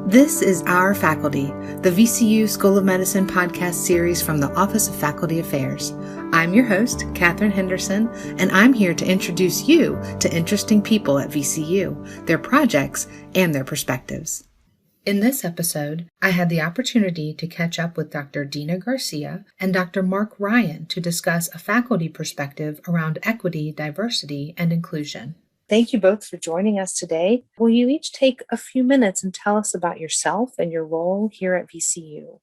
This is Our Faculty, the VCU School of Medicine podcast series from the Office of Faculty Affairs. I'm your host, Katherine Henderson, and I'm here to introduce you to interesting people at VCU, their projects, and their perspectives. In this episode, I had the opportunity to catch up with Dr. Dina Garcia and Dr. Mark Ryan to discuss a faculty perspective around equity, diversity, and inclusion. Thank you both for joining us today. Will you each take a few minutes and tell us about yourself and your role here at VCU?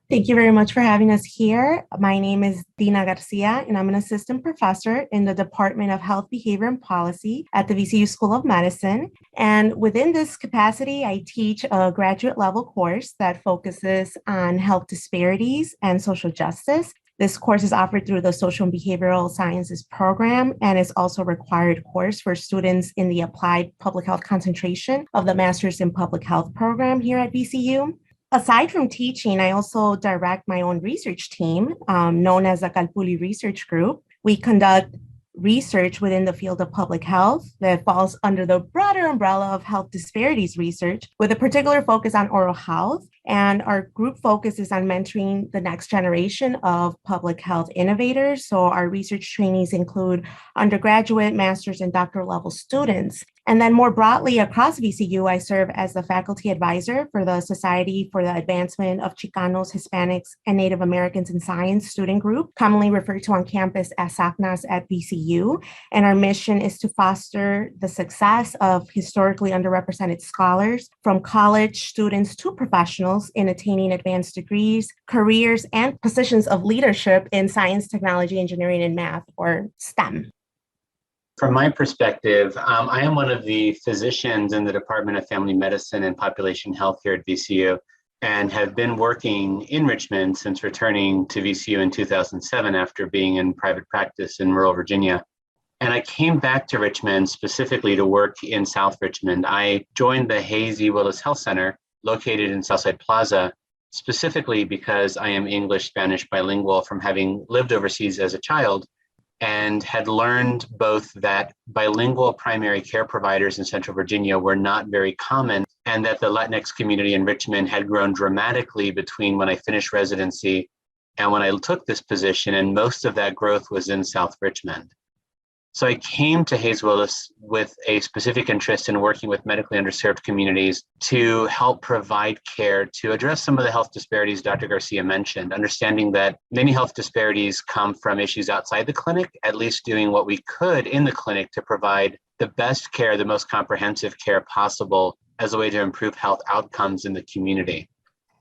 Thank you very much for having us here. My name is Dina Garcia, and I'm an assistant professor in the Department of Health, Behavior, and Policy at the VCU School of Medicine. And within this capacity, I teach a graduate level course that focuses on health disparities and social justice. This course is offered through the Social and Behavioral Sciences program and is also a required course for students in the Applied Public Health concentration of the Masters in Public Health program here at VCU. Aside from teaching, I also direct my own research team, known as the Calpulli Research Group. We conduct research within the field of public health that falls under the broader umbrella of health disparities research, with a particular focus on oral health. And our group focuses on mentoring the next generation of public health innovators. So our research trainees include undergraduate, master's, and doctoral level students. And then more broadly across VCU, I serve as the faculty advisor for the Society for the Advancement of Chicanos, Hispanics, and Native Americans in Science student group, commonly referred to on campus as SACNAS at VCU. And our mission is to foster the success of historically underrepresented scholars, from college students to professionals, in attaining advanced degrees, careers, and positions of leadership in science, technology, engineering, and math, or STEM. From my perspective, I am one of the physicians in the Department of Family Medicine and Population Health here at VCU, and have been working in Richmond since returning to VCU in 2007 after being in private practice in rural Virginia. And I came back to Richmond specifically to work in South Richmond. I joined the Hayes E. Willis Health Center, located in Southside Plaza, specifically because I am English-Spanish bilingual from having lived overseas as a child, and had learned both that bilingual primary care providers in Central Virginia were not very common, and that the Latinx community in Richmond had grown dramatically between when I finished residency and when I took this position, and most of that growth was in South Richmond. So I came to Hayes Willis with a specific interest in working with medically underserved communities to help provide care to address some of the health disparities Dr. Garcia mentioned, understanding that many health disparities come from issues outside the clinic, at least doing what we could in the clinic to provide the best care, the most comprehensive care possible as a way to improve health outcomes in the community.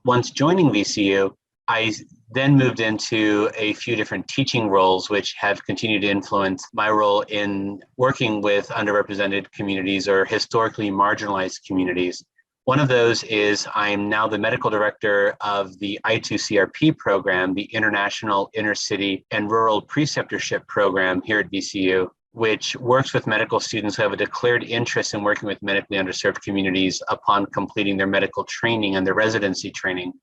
Once joining VCU, I then moved into a few different teaching roles, which have continued to influence my role in working with underrepresented communities or historically marginalized communities. One of those is I'm now the medical director of the I2CRP program, the International Inner-City and Rural Preceptorship program here at VCU, which works with medical students who have a declared interest in working with medically underserved communities upon completing their medical training and their residency training.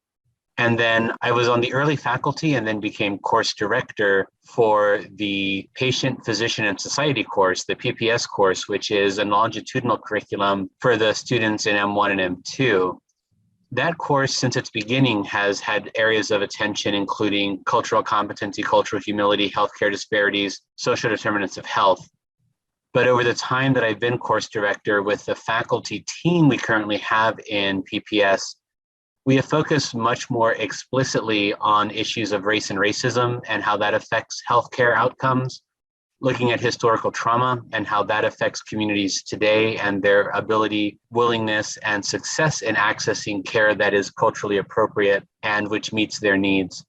And then I was on the early faculty and then became course director for the Patient, Physician, and Society course, the PPS course, which is a longitudinal curriculum for the students in M1 and M2. That course, since its beginning, has had areas of attention, including cultural competency, cultural humility, healthcare disparities, social determinants of health. But over the time that I've been course director with the faculty team we currently have in PPS, we have focused much more explicitly on issues of race and racism and how that affects healthcare outcomes, looking at historical trauma and how that affects communities today and their ability, willingness, and success in accessing care that is culturally appropriate and which meets their needs.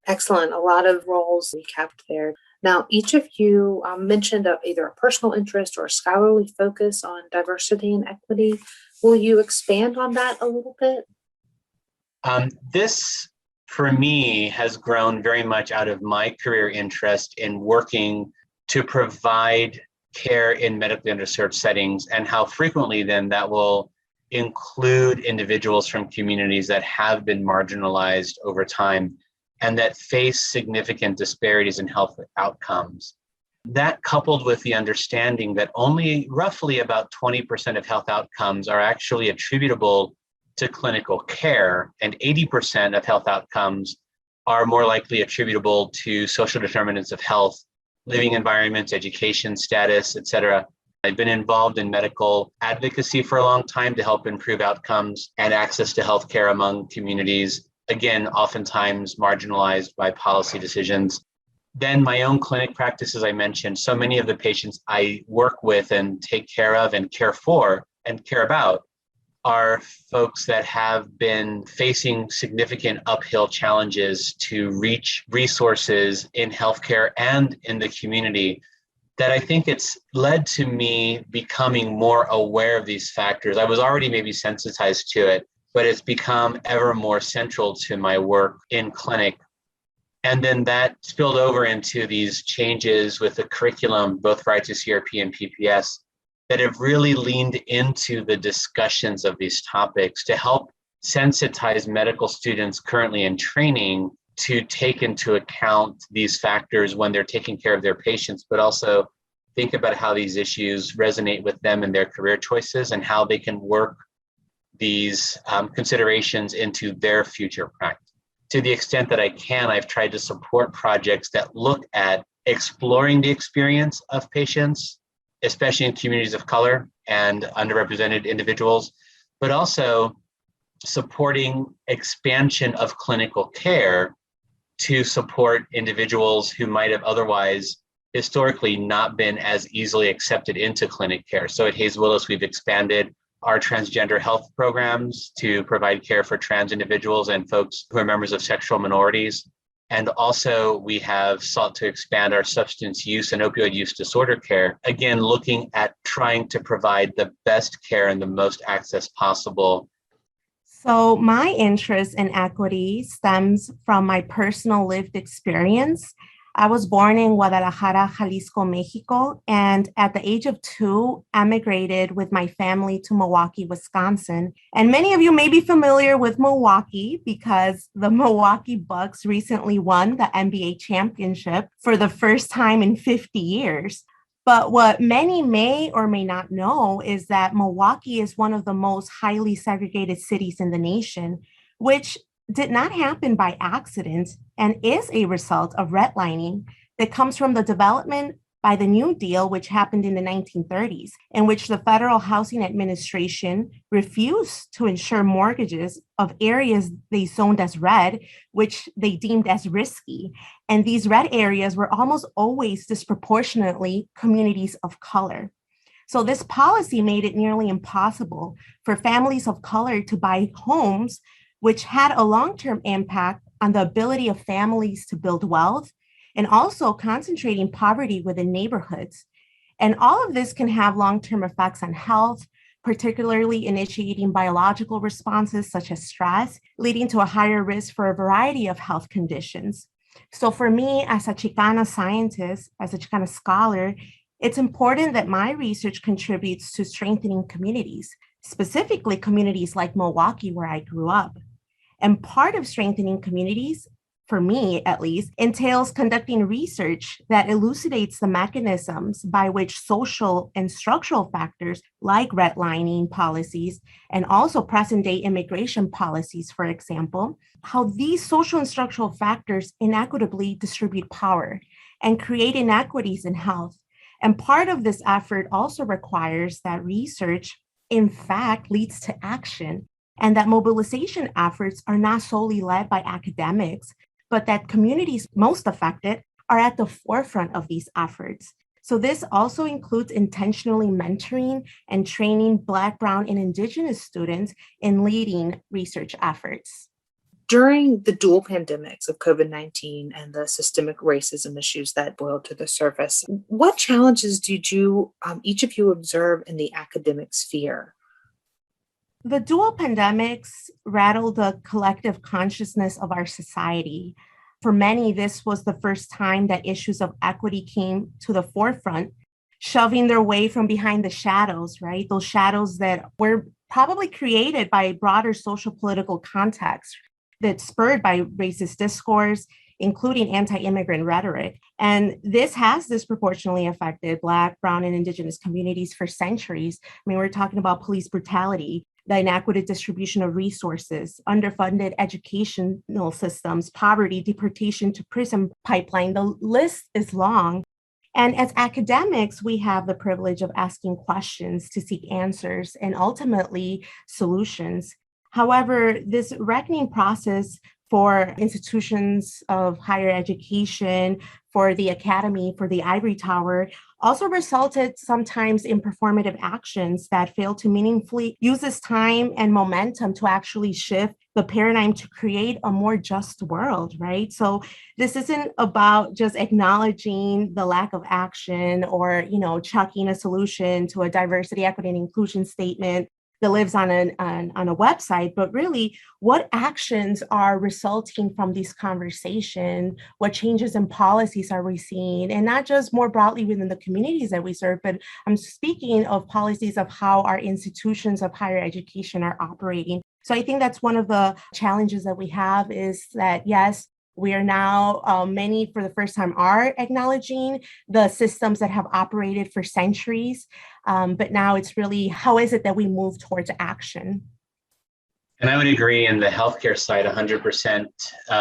Excellent. A lot of roles we kept there. Now, each of you mentioned either a personal interest or a scholarly focus on diversity and equity. Will you expand on that a little bit? This, for me, has grown very much out of my career interest in working to provide care in medically underserved settings, and how frequently then that will include individuals from communities that have been marginalized over time and that face significant disparities in health outcomes. That, coupled with the understanding that only roughly about 20% of health outcomes are actually attributable to clinical care, and 80% of health outcomes are more likely attributable to social determinants of health, living environments, education status, et cetera. I've been involved in medical advocacy for a long time to help improve outcomes and access to healthcare among communities, again, oftentimes marginalized by policy decisions. Then my own clinic practice, as I mentioned, so many of the patients I work with and take care of and care for and care about are folks that have been facing significant uphill challenges to reach resources in healthcare and in the community, that I think it's led to me becoming more aware of these factors. I was already maybe sensitized to it, but it's become ever more central to my work in clinic. And then that spilled over into these changes with the curriculum, both for ITCRP and PPS, that have really leaned into the discussions of these topics to help sensitize medical students currently in training to take into account these factors when they're taking care of their patients, but also think about how these issues resonate with them and their career choices and how they can work these considerations into their future practice. To the extent that I can, I've tried to support projects that look at exploring the experience of patients, especially in communities of color and underrepresented individuals, but also supporting expansion of clinical care to support individuals who might have otherwise historically not been as easily accepted into clinic care. So at Hayes Willis, we've expanded our transgender health programs to provide care for trans individuals and folks who are members of sexual minorities. And also we have sought to expand our substance use and opioid use disorder care, again, looking at trying to provide the best care and the most access possible. So my interest in equity stems from my personal lived experience. I was born in Guadalajara, Jalisco, Mexico, and at the age of 2, emigrated with my family to Milwaukee, Wisconsin. And many of you may be familiar with Milwaukee because the Milwaukee Bucks recently won the NBA championship for the first time in 50 years. But what many may or may not know is that Milwaukee is one of the most highly segregated cities in the nation, which did not happen by accident and is a result of redlining that comes from the development by the New Deal, which happened in the 1930s, in which the Federal Housing Administration refused to insure mortgages of areas they zoned as red, which they deemed as risky. And these red areas were almost always disproportionately communities of color. So this policy made it nearly impossible for families of color to buy homes, which had a long-term impact on the ability of families to build wealth and also concentrating poverty within neighborhoods. And all of this can have long-term effects on health, particularly initiating biological responses such as stress, leading to a higher risk for a variety of health conditions. So for me, as a Chicana scientist, as a Chicana scholar, it's important that my research contributes to strengthening communities, specifically communities like Milwaukee, where I grew up. And part of strengthening communities, for me at least, entails conducting research that elucidates the mechanisms by which social and structural factors like redlining policies and also present-day immigration policies, for example, how these social and structural factors inequitably distribute power and create inequities in health. And part of this effort also requires that research, in fact, leads to action, and that mobilization efforts are not solely led by academics, but that communities most affected are at the forefront of these efforts. So this also includes intentionally mentoring and training Black, Brown, and Indigenous students in leading research efforts. During the dual pandemics of COVID-19 and the systemic racism issues that boiled to the surface, what challenges did you, each of you, observe in the academic sphere? The dual pandemics rattled the collective consciousness of our society. For many, this was the first time that issues of equity came to the forefront, shoving their way from behind the shadows, right? Those shadows that were probably created by broader social political context that's spurred by racist discourse, including anti-immigrant rhetoric. And this has disproportionately affected Black, Brown, and Indigenous communities for centuries. I mean, we're talking about police brutality, the inequitable distribution of resources, underfunded educational systems, poverty, deportation to prison pipeline. The list is long. And as academics, we have the privilege of asking questions to seek answers and ultimately solutions. However, this reckoning process for institutions of higher education, for the academy, for the ivory tower, also resulted sometimes in performative actions that fail to meaningfully use this time and momentum to actually shift the paradigm to create a more just world, right? So this isn't about just acknowledging the lack of action or, chucking a solution to a diversity, equity, and inclusion statement that lives on a website, but really what actions are resulting from these conversations, what changes in policies are we seeing, and not just more broadly within the communities that we serve, but I'm speaking of policies of how our institutions of higher education are operating. So I think that's one of the challenges that we have is that, yes, we are now, many for the first time are acknowledging the systems that have operated for centuries. But now it's really, how is it that we move towards action? And I would agree in the healthcare side, 100%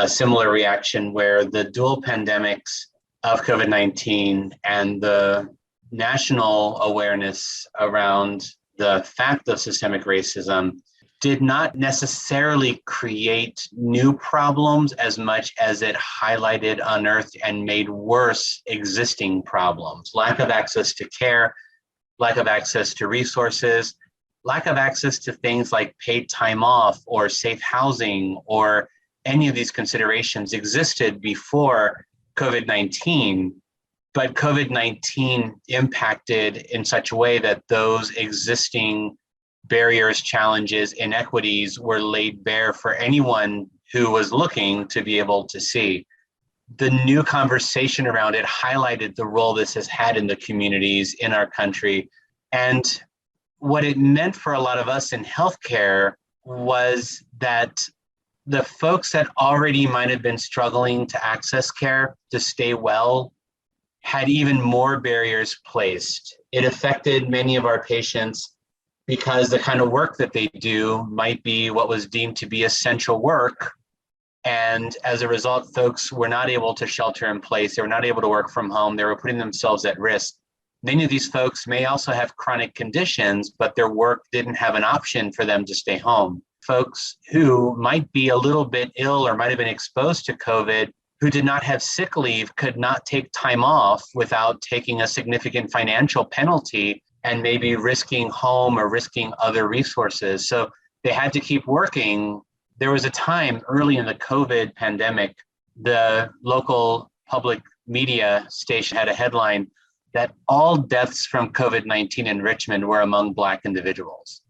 similar reaction where the dual pandemics of COVID-19 and the national awareness around the fact of systemic racism did not necessarily create new problems as much as it highlighted, unearthed, and made worse existing problems. Lack of access to care, lack of access to resources, lack of access to things like paid time off or safe housing or any of these considerations existed before COVID-19, but COVID-19 impacted in such a way that those existing barriers, challenges, inequities were laid bare for anyone who was looking to be able to see. The new conversation around it highlighted the role this has had in the communities in our country. And what it meant for a lot of us in healthcare was that the folks that already might have been struggling to access care, to stay well, had even more barriers placed. It affected many of our patients because the kind of work that they do might be what was deemed to be essential work. And as a result, folks were not able to shelter in place. They were not able to work from home. They were putting themselves at risk. Many of these folks may also have chronic conditions, but their work didn't have an option for them to stay home. Folks who might be a little bit ill or might have been exposed to COVID, who did not have sick leave, could not take time off without taking a significant financial penalty and maybe risking home or risking other resources. So they had to keep working. There was a time early in the COVID pandemic, the local public media station had a headline that all deaths from COVID-19 in Richmond were among Black individuals.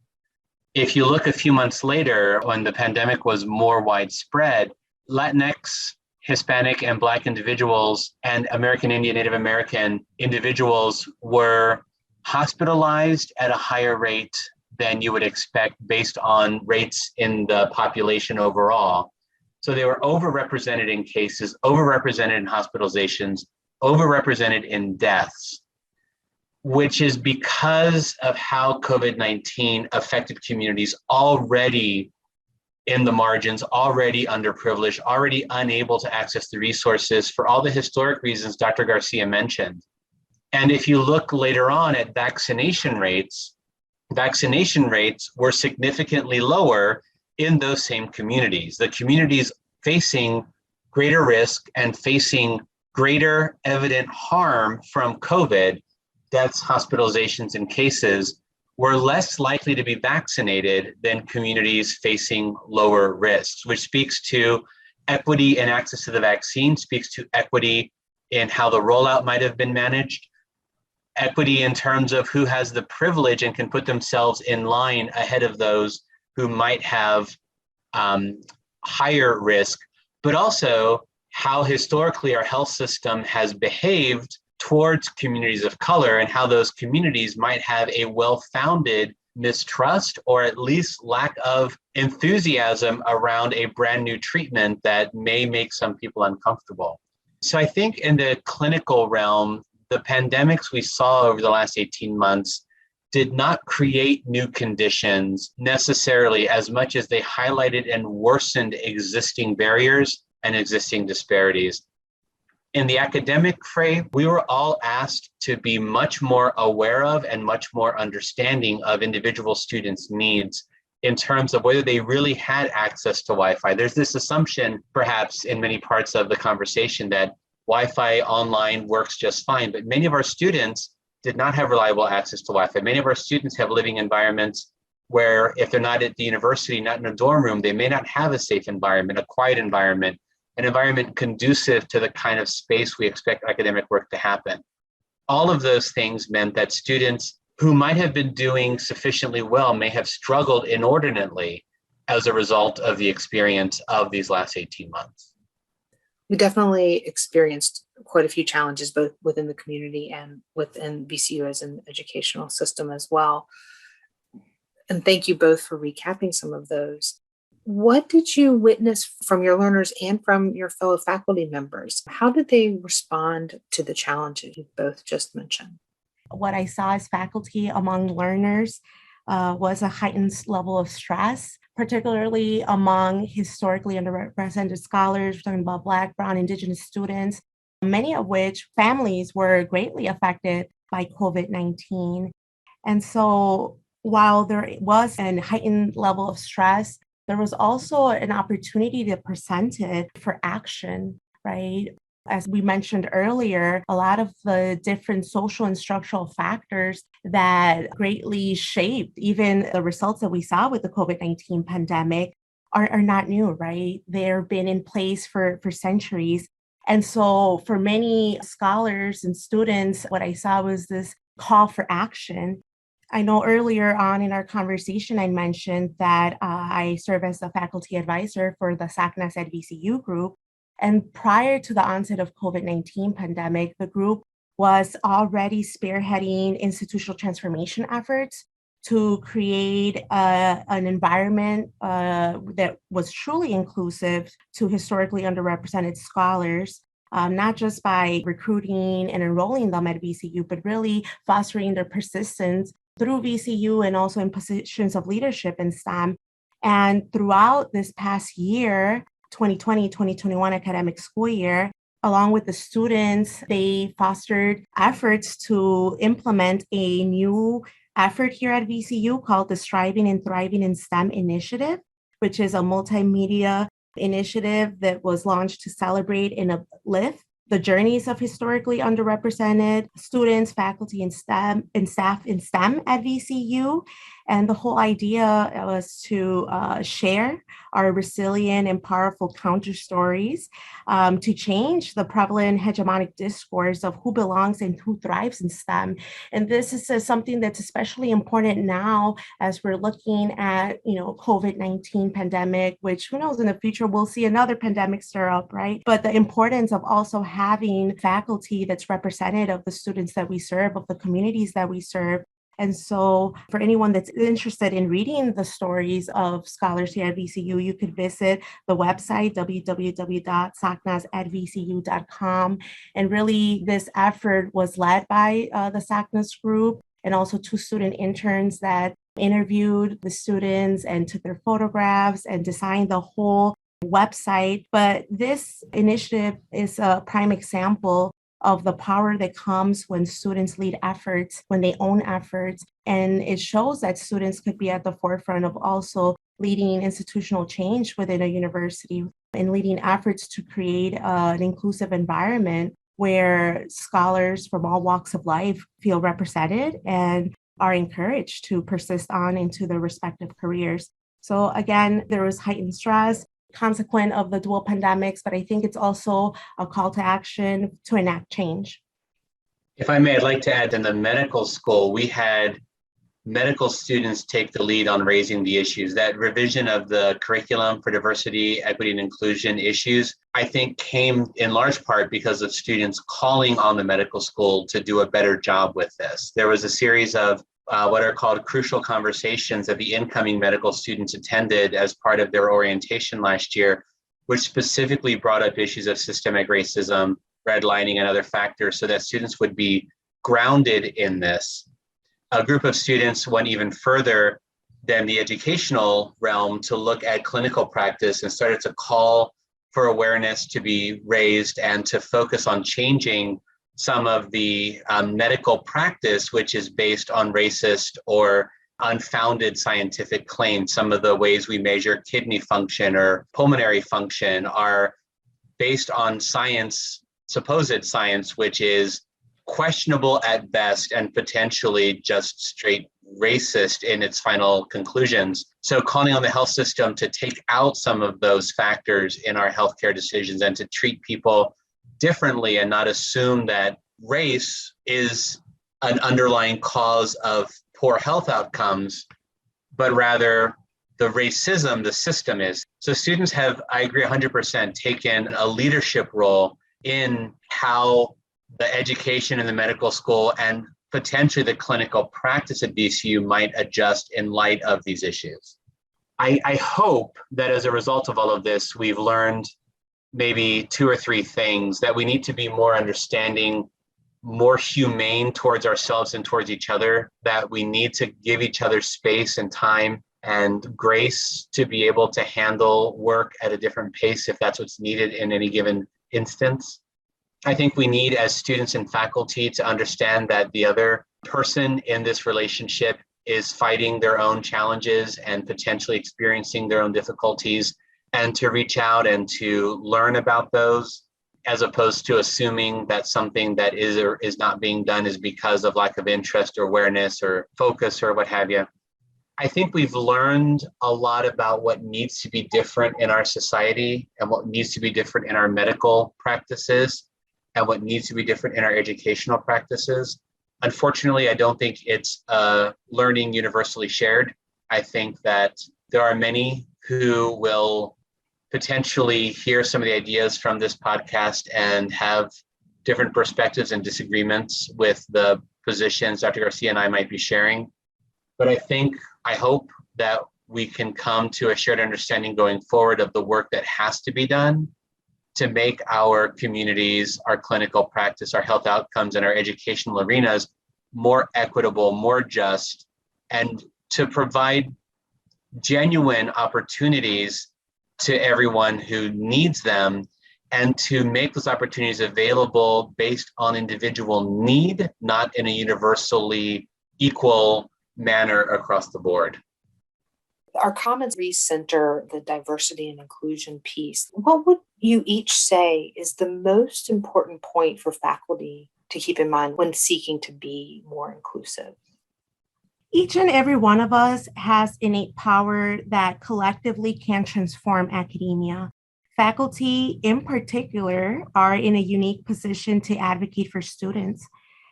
If you look a few months later, when the pandemic was more widespread, Latinx, Hispanic, and Black individuals and American Indian, Native American individuals were hospitalized at a higher rate than you would expect based on rates in the population overall. So they were overrepresented in cases, overrepresented in hospitalizations, overrepresented in deaths, which is because of how COVID-19 affected communities already in the margins, already underprivileged, already unable to access the resources for all the historic reasons Dr. Garcia mentioned. And if you look later on at vaccination rates were significantly lower in those same communities. The communities facing greater risk and facing greater evident harm from COVID, deaths, hospitalizations, and cases, were less likely to be vaccinated than communities facing lower risks, which speaks to equity and access to the vaccine, speaks to equity in how the rollout might have been managed, equity in terms of who has the privilege and can put themselves in line ahead of those who might have higher risk, but also how historically our health system has behaved towards communities of color and how those communities might have a well-founded mistrust or at least lack of enthusiasm around a brand new treatment that may make some people uncomfortable. So I think in the clinical realm, the pandemics we saw over the last 18 months did not create new conditions necessarily as much as they highlighted and worsened existing barriers and existing disparities. In the academic fray, we were all asked to be much more aware of and much more understanding of individual students' needs in terms of whether they really had access to Wi-Fi. There's this assumption, perhaps in many parts of the conversation, that Wi-Fi online works just fine, but many of our students did not have reliable access to Wi-Fi. Many of our students have living environments where if they're not at the university, not in a dorm room, they may not have a safe environment, a quiet environment, an environment conducive to the kind of space we expect academic work to happen. All of those things meant that students who might have been doing sufficiently well may have struggled inordinately as a result of the experience of these last 18 months. We definitely experienced quite a few challenges, both within the community and within VCU as an educational system as well. And thank you both for recapping some of those. What did you witness from your learners and from your fellow faculty members? How did they respond to the challenges you both just mentioned? What I saw as faculty among learners was a heightened level of stress, particularly among historically underrepresented scholars. We're talking about Black, Brown, Indigenous students, many of which families were greatly affected by COVID-19. And so while there was a heightened level of stress, there was also an opportunity to present it for action, right? As we mentioned earlier, a lot of the different social and structural factors that greatly shaped even the results that we saw with the COVID-19 pandemic are not new, right? They've been in place for centuries. And so for many scholars and students, what I saw was this call for action. I know earlier on in our conversation, I mentioned that I serve as the faculty advisor for the SACNAS at VCU group. And prior to the onset of COVID-19 pandemic, the group was already spearheading institutional transformation efforts to create an environment that was truly inclusive to historically underrepresented scholars, not just by recruiting and enrolling them at VCU, but really fostering their persistence through VCU and also in positions of leadership in STEM. And throughout this past year, 2020-2021 academic school year, along with the students, they fostered efforts to implement a new effort here at VCU called the Striving and Thriving in STEM initiative, which is a multimedia initiative that was launched to celebrate and uplift the journeys of historically underrepresented students, faculty, and STEM and staff in STEM at VCU. And the whole idea was to share our resilient and powerful counter stories to change the prevalent hegemonic discourse of who belongs and who thrives in STEM. And this is something that's especially important now as we're looking at, COVID-19 pandemic, which who knows in the future we'll see another pandemic stir up, right? But the importance of also having faculty that's representative of the students that we serve, of the communities that we serve. And so for anyone that's interested in reading the stories of scholars here at VCU, you could visit the website, www.sacnas@vcu.com. And really, this effort was led by the SACNAS group and also 2 student interns that interviewed the students and took their photographs and designed the whole website. But this initiative is a prime example of the power that comes when students lead efforts, when they own efforts. And it shows that students could be at the forefront of also leading institutional change within a university and leading efforts to create an inclusive environment where scholars from all walks of life feel represented and are encouraged to persist on into their respective careers. So again, there was heightened stress, consequent of the dual pandemics, but I think it's also a call to action to enact change. If I may, I'd like to add, in the medical school, we had medical students take the lead on raising the issues. That revision of the curriculum for diversity, equity, and inclusion issues, I think came in large part because of students calling on the medical school to do a better job with this. There was a series of what are called crucial conversations that the incoming medical students attended as part of their orientation last year, which specifically brought up issues of systemic racism, redlining, and other factors so that students would be grounded in this. a group of students went even further than the educational realm to look at clinical practice and started to call for awareness to be raised and to focus on changing some of the medical practice, which is based on racist or unfounded scientific claims. Some of the ways we measure kidney function or pulmonary function are based on science, supposed science, which is questionable at best and potentially just straight racist in its final conclusions. So calling on the health system to take out some of those factors in our healthcare decisions and to treat people differently and not assume that race is an underlying cause of poor health outcomes, but rather the racism the system is. So students have, I agree 100%, taken a leadership role in how the education in the medical school and potentially the clinical practice at VCU might adjust in light of these issues. I hope that as a result of all of this, we've learned maybe 2 or 3 things: that we need to be more understanding, more humane towards ourselves and towards each other, that we need to give each other space and time and grace to be able to handle work at a different pace if that's what's needed in any given instance. I think we need, as students and faculty, to understand that the other person in this relationship is fighting their own challenges and potentially experiencing their own difficulties, and to reach out and to learn about those, as opposed to assuming that something that is or is not being done is because of lack of interest or awareness or focus or what have you. I think we've learned a lot about what needs to be different in our society and what needs to be different in our medical practices and what needs to be different in our educational practices. Unfortunately, I don't think it's learning universally shared. I think that there are many who will potentially hear some of the ideas from this podcast and have different perspectives and disagreements with the positions Dr. Garcia and I might be sharing. But I hope that we can come to a shared understanding going forward of the work that has to be done to make our communities, our clinical practice, our health outcomes, and our educational arenas more equitable, more just, and to provide genuine opportunities to everyone who needs them, and to make those opportunities available based on individual need, not in a universally equal manner across the board. Our comments recenter the diversity and inclusion piece. What would you each say is the most important point for faculty to keep in mind when seeking to be more inclusive? Each and every one of us has innate power that collectively can transform academia. Faculty, in particular, are in a unique position to advocate for students.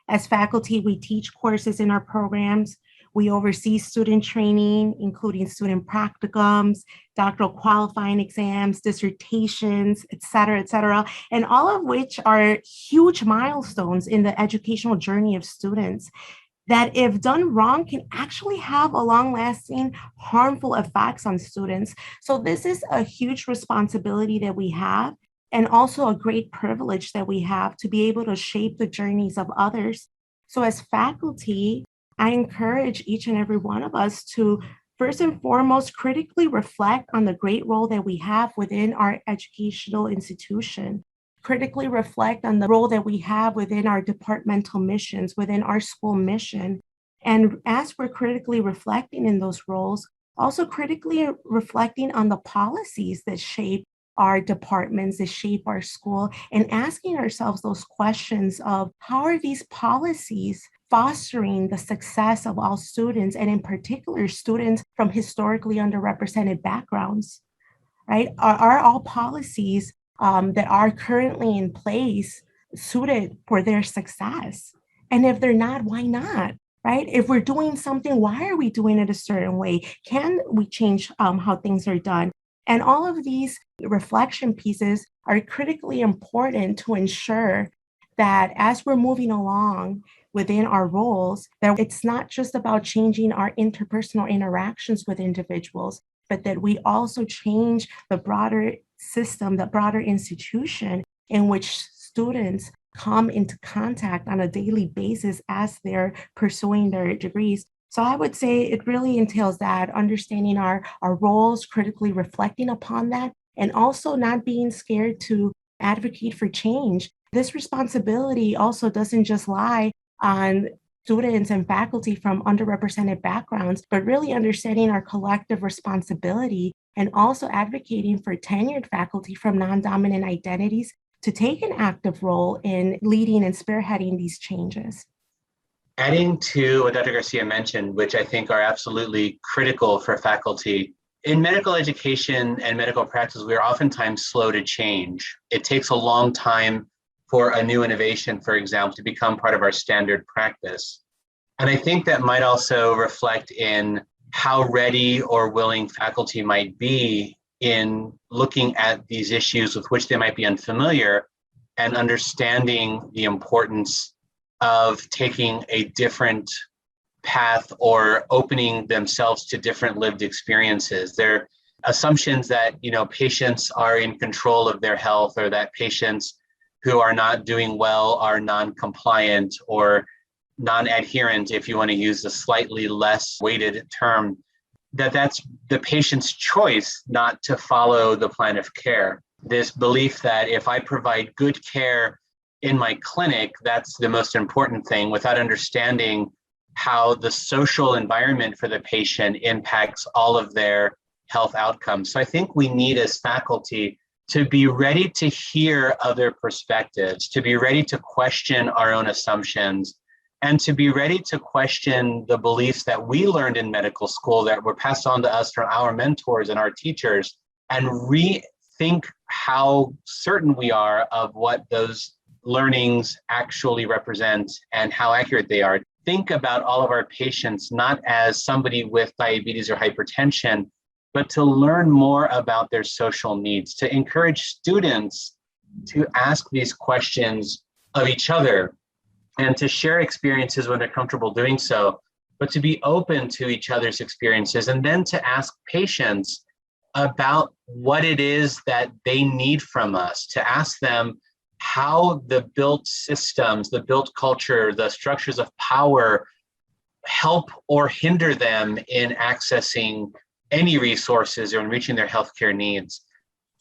As faculty, we teach courses in our programs. We oversee student training, including student practicums, doctoral qualifying exams, dissertations, et cetera, and all of which are huge milestones in the educational journey of students that, if done wrong, can actually have a long-lasting harmful effects on students. So this is a huge responsibility that we have, and also a great privilege that we have to be able to shape the journeys of others. So as faculty, I encourage each and every one of us to, first and foremost, critically reflect on the great role that we have within our educational institution. Critically reflect on the role that we have within our departmental missions, within our school mission. And as we're critically reflecting in those roles, also critically reflecting on the policies that shape our departments, that shape our school, and asking ourselves those questions of how are these policies fostering the success of all students, and in particular, students from historically underrepresented backgrounds, right? Are all policies that are currently in place suited for their success? And if they're not, why not? Right? If we're doing something, why are we doing it a certain way? Can we change how things are done? And all of these reflection pieces are critically important to ensure that as we're moving along within our roles, that it's not just about changing our interpersonal interactions with individuals, but that we also change the broader system, the broader institution in which students come into contact on a daily basis as they're pursuing their degrees. So I would say it really entails that, understanding our roles, critically reflecting upon that, and also not being scared to advocate for change. This responsibility also doesn't just lie on students and faculty from underrepresented backgrounds, but really understanding our collective responsibility and also advocating for tenured faculty from non-dominant identities to take an active role in leading and spearheading these changes. Adding to what Dr. Garcia mentioned, which I think are absolutely critical for faculty, in medical education and medical practice, we are oftentimes slow to change. It takes a long time for a new innovation, for example, to become part of our standard practice. And I think that might also reflect in how ready or willing faculty might be in looking at these issues with which they might be unfamiliar and understanding the importance of taking a different path or opening themselves to different lived experiences. There are assumptions that, patients are in control of their health, or that patients who are not doing well are non-compliant or non-adherent, if you want to use a slightly less weighted term, that's the patient's choice not to follow the plan of care. This belief that if I provide good care in my clinic, that's the most important thing, without understanding how the social environment for the patient impacts all of their health outcomes. So I think we need, as faculty, to be ready to hear other perspectives, to be ready to question our own assumptions, and to be ready to question the beliefs that we learned in medical school that were passed on to us from our mentors and our teachers, and rethink how certain we are of what those learnings actually represent and how accurate they are. Think about all of our patients not as somebody with diabetes or hypertension, but to learn more about their social needs, to encourage students to ask these questions of each other and to share experiences when they're comfortable doing so, but to be open to each other's experiences, and then to ask patients about what it is that they need from us, to ask them how the built systems, the built culture, the structures of power help or hinder them in accessing any resources or in reaching their healthcare needs.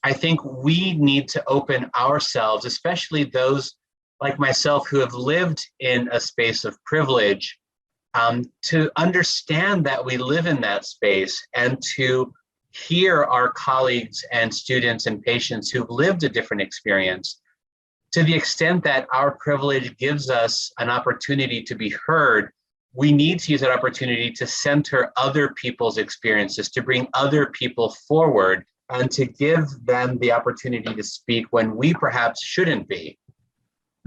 I think we need to open ourselves, especially those like myself who have lived in a space of privilege, to understand that we live in that space, and to hear our colleagues and students and patients who've lived a different experience. To the extent that our privilege gives us an opportunity to be heard, we need to use that opportunity to center other people's experiences, to bring other people forward, and to give them the opportunity to speak when we perhaps shouldn't be.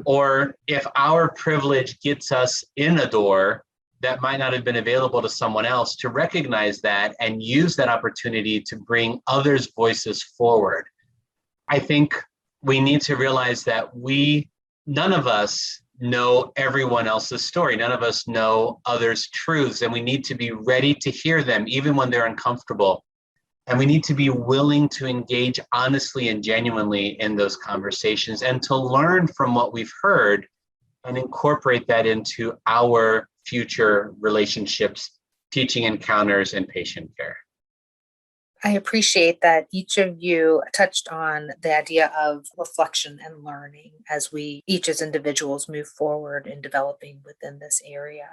Or if our privilege gets us in a door that might not have been available to someone else, to recognize that and use that opportunity to bring others' voices forward. I think we need to realize that none of us know everyone else's story. None of us know others' truths, and we need to be ready to hear them, even when they're uncomfortable. And we need to be willing to engage honestly and genuinely in those conversations, and to learn from what we've heard and incorporate that into our future relationships, teaching encounters, and patient care. I appreciate that each of you touched on the idea of reflection and learning as we each as individuals move forward in developing within this area.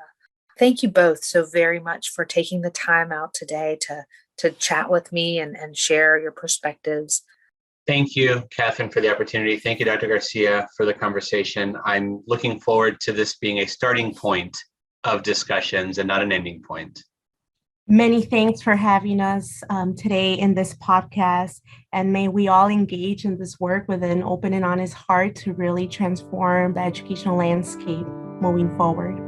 Thank you both so very much for taking the time out today to chat with me and share your perspectives. Thank you, Catherine, for the opportunity. Thank you, Dr. Garcia, for the conversation. I'm looking forward to this being a starting point of discussions and not an ending point. Many thanks for having us today in this podcast, and may we all engage in this work with an open and honest heart to really transform the educational landscape moving forward.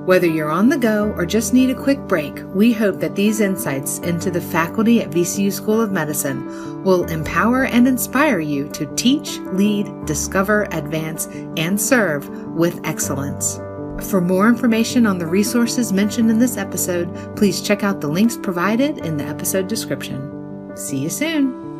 Whether you're on the go or just need a quick break, we hope that these insights into the faculty at VCU School of Medicine will empower and inspire you to teach, lead, discover, advance, and serve with excellence. For more information on the resources mentioned in this episode, please check out the links provided in the episode description. See you soon.